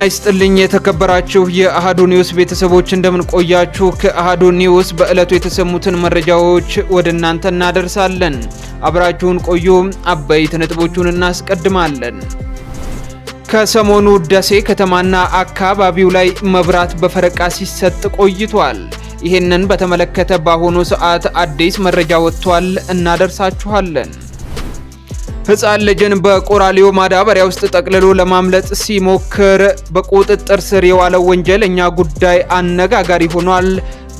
አይስጥልኝ የተከበራችሁ የአሃዱ ኒውስ ቤተሰቦች እንደምን ቆያችሁ? ከአሃዱ ኒውስ በእለቱ የተሰሙትን መረጃዎች ወደ እናንተ እናደርሳለን። አብራችሁን ቆዩ። አበይት ነጥቦቹን እናስቀድማለን። ከሰሞኑ ደሴ ከተማና አካባቢው ላይ መብራት በፈረቃ ሲሰጥ ቆይቷል። ይህንን በተመለከተ በአሁኑ ሰዓት አዲስ መረጃ ወጥቷል፣ እናደርሳችኋለን። ህፃን ልጅን በቆራሊዮ ማዳበሪያ ውስጥ ጠቅልሎ ለማምለጥ ሲሞክር በቁጥጥር ስር የዋለው ወንጀለኛ ጉዳይ አነጋጋሪ ሆኗል።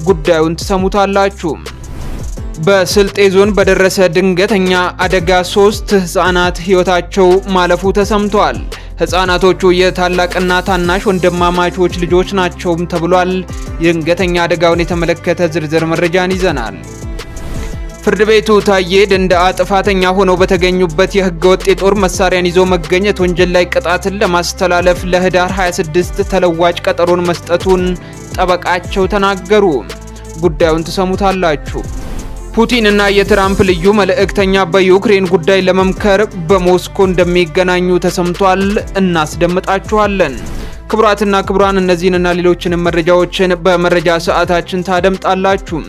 ጉዳዩን ትሰሙታላችሁ። በስልጤ ዞን በደረሰ ድንገተኛ አደጋ 3 ህፃናት ህይወታቸው ማለፉ ተሰምቷል። ህፃናቶቹ የታላቅና ታናሽ ወንድማማቾች ልጆች ናቸውም ተብሏል። ድንገተኛ አደጋውን የተመለከተ ዝርዝር መረጃን ይዘናል። ፍርድ ቤቱ ታዬ ደንደአ ጥፋተኛ ሆነው በተገኙበት የህገወጥ የጦር መሳሪያን ይዞ መገኘት ወንጀል ላይ ቅጣትን ለማስተላለፍ ለህዳር 26 ተለዋጭ ቀጠሮን መስጠቱን ጠበቃቸው ተናገሩ። ጉዳዩን ትሰሙታላችሁ። ፑቲንና የትራምፕ ልዩ መልእክተኛ በዩክሬን ጉዳይ ለመምከር በሞስኮ እንደሚገናኙ ተሰምቷል። እናስደምጣችኋለን። ክቡራትና ክቡራን እነዚህንና ሌሎችንም መረጃዎችን በመረጃ ሰዓታችን ታደምጣላችሁ።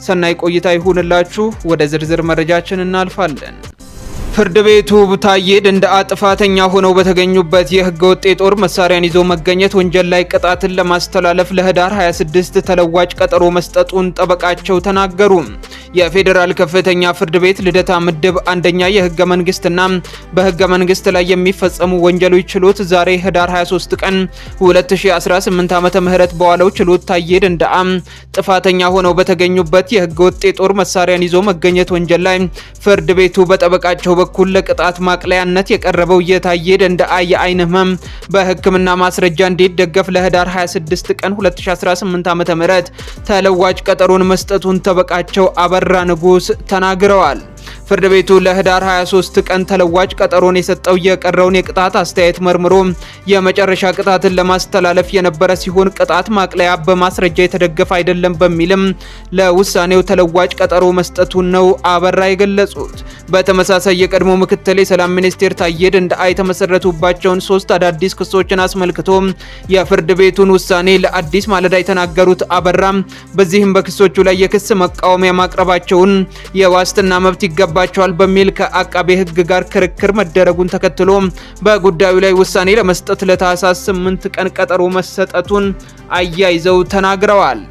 ሰናይ ቆይታ ይሁንላችሁ። ወደ ዝርዝር መረጃችን እናልፋለን። ፍርድ ቤቱ ታዬ ደንደአ ጥፋተኛ ሆነው በተገኙበት የህገወጥ የጦር መሳሪያን ይዞ መገኘት ወንጀል ላይ ቅጣትን ለማስተላለፍ ለህዳር 26 ተለዋጭ ቀጠሮ መስጠቱን ጠበቃቸው ተናገሩ። የፌዴራል ከፍተኛ ፍርድ ቤት ልደታ ምድብ አንደኛ የህገ መንግስትና በህገ መንግስት ላይ የሚፈጸሙ ወንጀሎች ችሎት ዛሬ ህዳር 23 ቀን 2018 ዓ.ም በዋለው ችሎት ታዬ ደንደአ ጥፋተኛ ሆነው በተገኙበት የህገወጥ የጦር መሳሪያን ይዞ መገኘት ወንጀል ላይ ፍርድ ቤቱ በጠበቃቸው በኩል ለቅጣት ማቅለያነት የቀረበው የታዬ ደንደአ የአይን ህመም በህክምና ማስረጃ እንዲደገፍ ለህዳር 26 ቀን 2018 ዓ.ም ተለዋጭ ቀጠሮን መስጠቱን ጠበቃቸው አበራ ንጉስ ተናግረዋል። ፍርድ ቤቱ ለህዳር 23 ቀን ተለዋጭ ቀጠሮን የሰጠው የቀረውን የቅጣት አስተያየት መርምሮ የመጨረሻ ቅጣትን ለማስተላለፍ የነበረ ሲሆን ቅጣት ማቅለያ በማስረጃ የተደገፈ አይደለም በሚልም ለውሳኔው ተለዋጭ ቀጠሮ መስጠቱን ነው አበራ የገለጹት። በተመሳሳይ የቀድሞ ምክትል የሰላም ሚኒስቴር ታዬ ደንደአ የተመሰረቱባቸውን 3 አዳዲስ ክሶችን አስመልክቶ የፍርድ ቤቱን ውሳኔ ለአዲስ ማለዳ የተናገሩት አበራ በዚህም በክሶቹ ላይ የክስ መቃወሚያ ማቅረባቸውን የዋስትና መብት ይገባቸዋል በሚል ከአቃቤ ህግ ጋር ክርክር መደረጉን ተከትሎ በጉዳዩ ላይ ውሳኔ ለመስጠት ለታህሳስ 8 ቀን ቀጠሮ መሰጠቱን አያይዘው ተናግረዋል።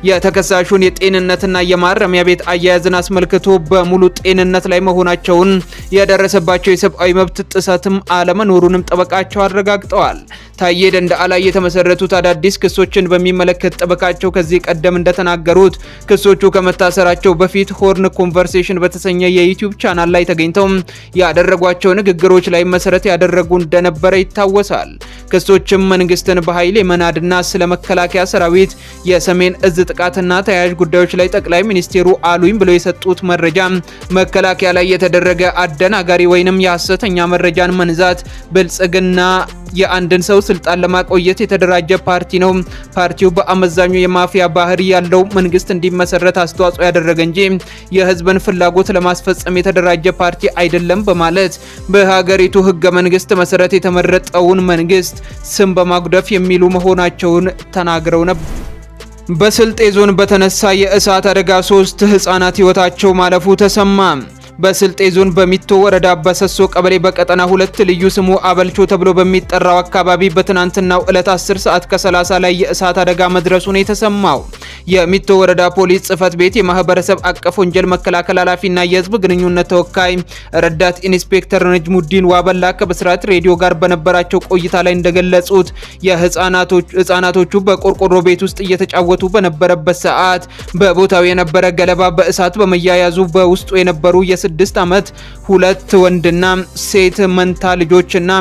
የተከሳሹን የጤንነትና የማረሚያ ቤት አያያዝን አስመልክቶ በሙሉ ጤንነት ላይ መሆናቸውን የደረሰባቸው የሰብአዊ መብት ጥሰትም አለመኖሩንም ጠበቃቸው አረጋግጠዋል። ታዬ ደንደአ ላይ የተመሰረቱት አዳዲስ ክሶችን በሚመለከት ጠበቃቸው ከዚህ ቀደም እንደተናገሩት ክሶቹ ከመታሰራቸው በፊት ሆርን ኮንቨርሴሽን በተሰኘ የዩቲዩብ ቻናል ላይ ተገኝተው ያደረጓቸው ንግግሮች ላይ መሰረት ያደረጉ እንደነበረ ይታወሳል። ክሶችም መንግስትን በኃይል የመናድና ስለ መከላከያ ሰራዊት የሰሜን እዝ ጥቃትና ተያያዥ ጉዳዮች ላይ ጠቅላይ ሚኒስቴሩ አሉኝ ብለው የሰጡት መረጃ መከላከያ ላይ የተደረገ አደናጋሪ ወይንም የሐሰተኛ መረጃን መንዛት ብልጽግና የአንድን ሰው ስልጣን ለማቆየት የተደራጀ ፓርቲ ነው። ፓርቲው በአመዛኙ የማፊያ ባህሪ ያለው መንግስት እንዲመሰረት አስተዋጽኦ ያደረገ እንጂ የህዝብን ፍላጎት ለማስፈጸም የተደራጀ ፓርቲ አይደለም በማለት በሀገሪቱ ህገ መንግስት መሰረት የተመረጠውን መንግስት ስም በማጉደፍ የሚሉ መሆናቸውን ተናግረው ነበር። በስልጤ ዞን በተነሳ የእሳት አደጋ 3 ህፃናት ህይወታቸው ማለፉ ተሰማ። በስልጤ ዞን በሚቶ ወረዳ በሰሶ ቀበሌ በቀጠና 2 ልዩ ስሙ አበልቾ ተብሎ በሚጠራው አካባቢ በትናንትናው ዕለት 10 ሰዓት ከ30 ላይ የእሳት አደጋ መድረሱን የተሰማው የሚቶ ወረዳ ፖሊስ ጽህፈት ቤት የማህበረሰብ አቀፍ ወንጀል መከላከል ኃላፊና የህዝብ ግንኙነት ተወካይ ረዳት ኢንስፔክተር ነጅሙዲን ዋበላ ከብስራት ሬዲዮ ጋር በነበራቸው ቆይታ ላይ እንደገለጹት ህፃናቶቹ በቆርቆሮ ቤት ውስጥ እየተጫወቱ በነበረበት ሰዓት በቦታው የነበረ ገለባ በእሳት በመያያዙ በውስጡ የነበሩ የ6 ዓመት 2 ወንድና ሴት መንታ ልጆችና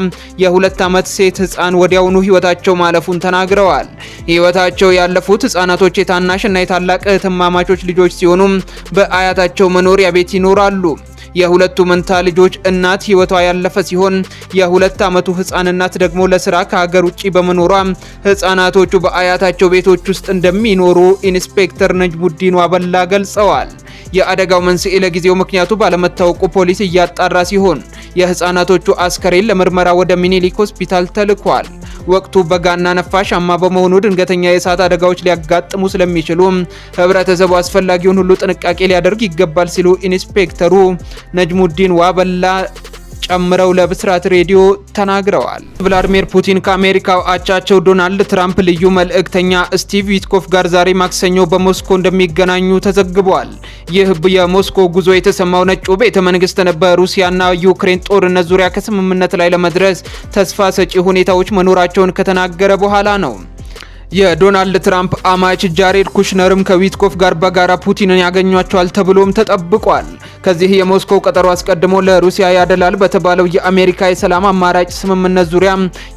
የ2 ዓመት ሴት ህፃን ወዲያውኑ ህይወታቸው ማለፉን ተናግረዋል። ህይወታቸው ያለፉት ህፃናቶች የታናሽና የታላቅ እህትማማቾች ልጆች ሲሆኑ በአያታቸው መኖሪያ ቤት ይኖራሉ። የሁለቱ መንታ ልጆች እናት ህይወቷ ያለፈ ሲሆን የ2 ዓመቱ ህፃን እናት ደግሞ ለስራ ከሀገር ውጪ በመኖሯ ህፃናቶቹ በአያታቸው ቤቶች ውስጥ እንደሚኖሩ ኢንስፔክተር ነጅሙዲን ዋበላ ገልጸዋል። የአደጋው መንስኤ ለጊዜው ምክንያቱ ባለመታወቁ ፖሊስ እያጣራ ሲሆን የህፃናቶቹ አስከሬን ለምርመራ ወደ ሚኒሊክ ሆስፒታል ተልኳል። ወቅቱ በጋና ነፋሻማ በመሆኑ ድንገተኛ የእሳት አደጋዎች ሊያጋጥሙ ስለሚችሉ ህብረተሰቡ አስፈላጊውን ሁሉ ጥንቃቄ ሊያደርግ ይገባል ሲሉ ኢንስፔክተሩ ነጅሙዲን ዋበላ ጨምረው ለብስራት ሬዲዮ ተናግረዋል። ቭላድሚር ፑቲን ከአሜሪካው አቻቸው ዶናልድ ትራምፕ ልዩ መልእክተኛ ስቲቭ ዊትኮፍ ጋር ዛሬ ማክሰኞ በሞስኮ እንደሚገናኙ ተዘግቧል። ይህ የሞስኮ ጉዞ የተሰማው ነጩ ቤተ መንግስት በሩሲያና ዩክሬን ጦርነት ዙሪያ ከስምምነት ላይ ለመድረስ ተስፋ ሰጪ ሁኔታዎች መኖራቸውን ከተናገረ በኋላ ነው። የዶናልድ ትራምፕ አማች ጃሬድ ኩሽነርም ከዊትኮፍ ጋር በጋራ ፑቲንን ያገኟቸዋል ተብሎም ተጠብቋል። ከዚህ የሞስኮ ቀጠሮ አስቀድሞ ለሩሲያ ያደላል በተባለው የአሜሪካ የሰላም አማራጭ ስምምነት ዙሪያ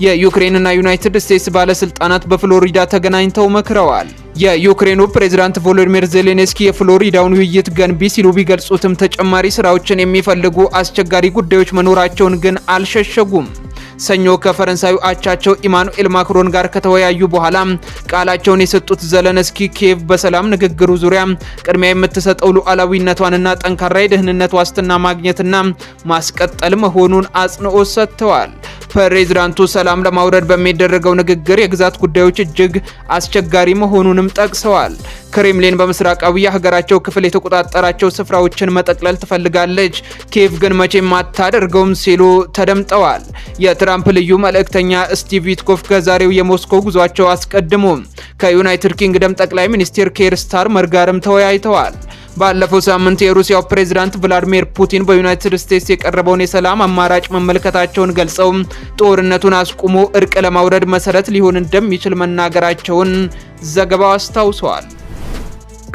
የዩክሬንና ዩናይትድ ስቴትስ ባለስልጣናት በፍሎሪዳ ተገናኝተው መክረዋል። የዩክሬኑ ፕሬዝዳንት ቮሎዲሚር ዜሌንስኪ የፍሎሪዳውን ውይይት ገንቢ ሲሉ ቢገልጹትም ተጨማሪ ስራዎችን የሚፈልጉ አስቸጋሪ ጉዳዮች መኖራቸውን ግን አልሸሸጉም። ሰኞ ከፈረንሳዩ አቻቸው ኢማኑኤል ማክሮን ጋር ከተወያዩ በኋላ ቃላቸውን የሰጡት ዘለንስኪ ኪየቭ በሰላም ንግግሩ ዙሪያ ቅድሚያ የምትሰጠው ሉዓላዊነቷንና ጠንካራ የደህንነት ዋስትና ማግኘትና ማስቀጠል መሆኑን አጽንኦት ሰጥተዋል። ፕሬዝዳንቱ ሰላም ለማውረድ በሚደረገው ንግግር የግዛት ጉዳዮች እጅግ አስቸጋሪ መሆኑንም ጠቅሰዋል። ክሬምሊን በምስራቃዊ የሀገራቸው ክፍል የተቆጣጠራቸው ስፍራዎችን መጠቅለል ትፈልጋለች፣ ኪየቭ ግን መቼም አታደርገውም ሲሉ ተደምጠዋል። የትራምፕ ልዩ መልእክተኛ ስቲቭ ዊትኮፍ ከዛሬው የሞስኮ ጉዟቸው አስቀድሞ ከዩናይትድ ኪንግደም ጠቅላይ ሚኒስትር ኬር ስታርመር ጋርም ተወያይተዋል። ባለፈው ሳምንት የሩሲያው ፕሬዝዳንት ቭላድሚር ፑቲን በዩናይትድ ስቴትስ የቀረበውን የሰላም አማራጭ መመልከታቸውን ገልጸው ጦርነቱን አስቁሞ እርቅ ለማውረድ መሰረት ሊሆን እንደሚችል መናገራቸውን ዘገባው አስታውሷል።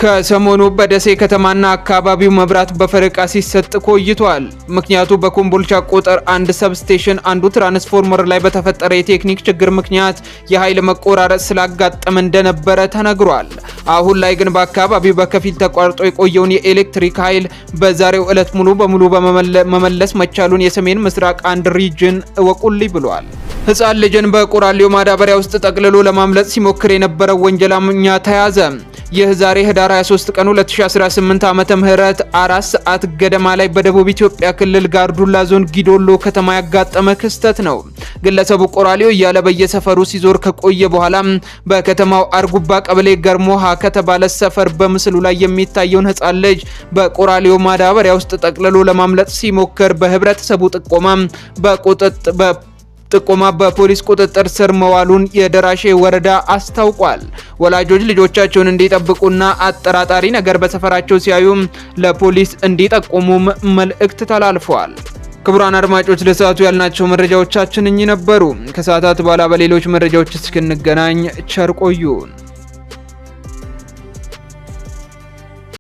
ከሰሞኑ በደሴ ከተማና አካባቢው መብራት በፈረቃ ሲሰጥ ቆይቷል። ምክንያቱ በኮምቦልቻ ቁጥር 1 ሰብስቴሽን አንዱ ትራንስፎርመር ላይ በተፈጠረ የቴክኒክ ችግር ምክንያት የኃይል መቆራረጥ ስላጋጠመ እንደነበረ ተነግሯል። አሁን ላይ ግን በአካባቢው በከፊል ተቋርጦ የቆየውን የኤሌክትሪክ ኃይል በዛሬው ዕለት ሙሉ በሙሉ መመለስ መቻሉን የሰሜን ምስራቅ አንድ ሪጅን እወቁልኝ ብሏል። ህፃን ልጅን በቆራሌው ማዳበሪያ ውስጥ ጠቅልሎ ለማምለጥ ሲሞክር የነበረው ወንጀለኛ ተያዘ። ይህ ዛሬ ህዳር 23 ቀን 2018 ዓመተ ምህረት 4 ሰዓት ገደማ ላይ በደቡብ ኢትዮጵያ ክልል ጋርዱላ ዞን ጊዶሎ ከተማ ያጋጠመ ክስተት ነው። ግለሰቡ ቆራሌው እያለ በየሰፈሩ ሲዞር ከቆየ በኋላ በከተማው አርጉባ ቀበሌ ገርሞሃ ከተባለ ሰፈር በምስሉ ላይ የሚታየውን ህፃን ልጅ በቆራሌው ማዳበሪያ ውስጥ ጠቅልሎ ለማምለጥ ሲሞክር በህብረተሰቡ ጥቆማ በፖሊስ ቁጥጥር ስር መዋሉን የደራሼ ወረዳ አስታውቋል። ወላጆች ልጆቻቸውን እንዲጠብቁና አጠራጣሪ ነገር በሰፈራቸው ሲያዩ ለፖሊስ እንዲጠቁሙም መልእክት ተላልፏል። ክቡራን አድማጮች ለሰዓቱ ያልናቸው መረጃዎቻችን እኚህ ነበሩ። ከሰዓታት በኋላ በሌሎች መረጃዎች እስክንገናኝ ቸር ቆዩን።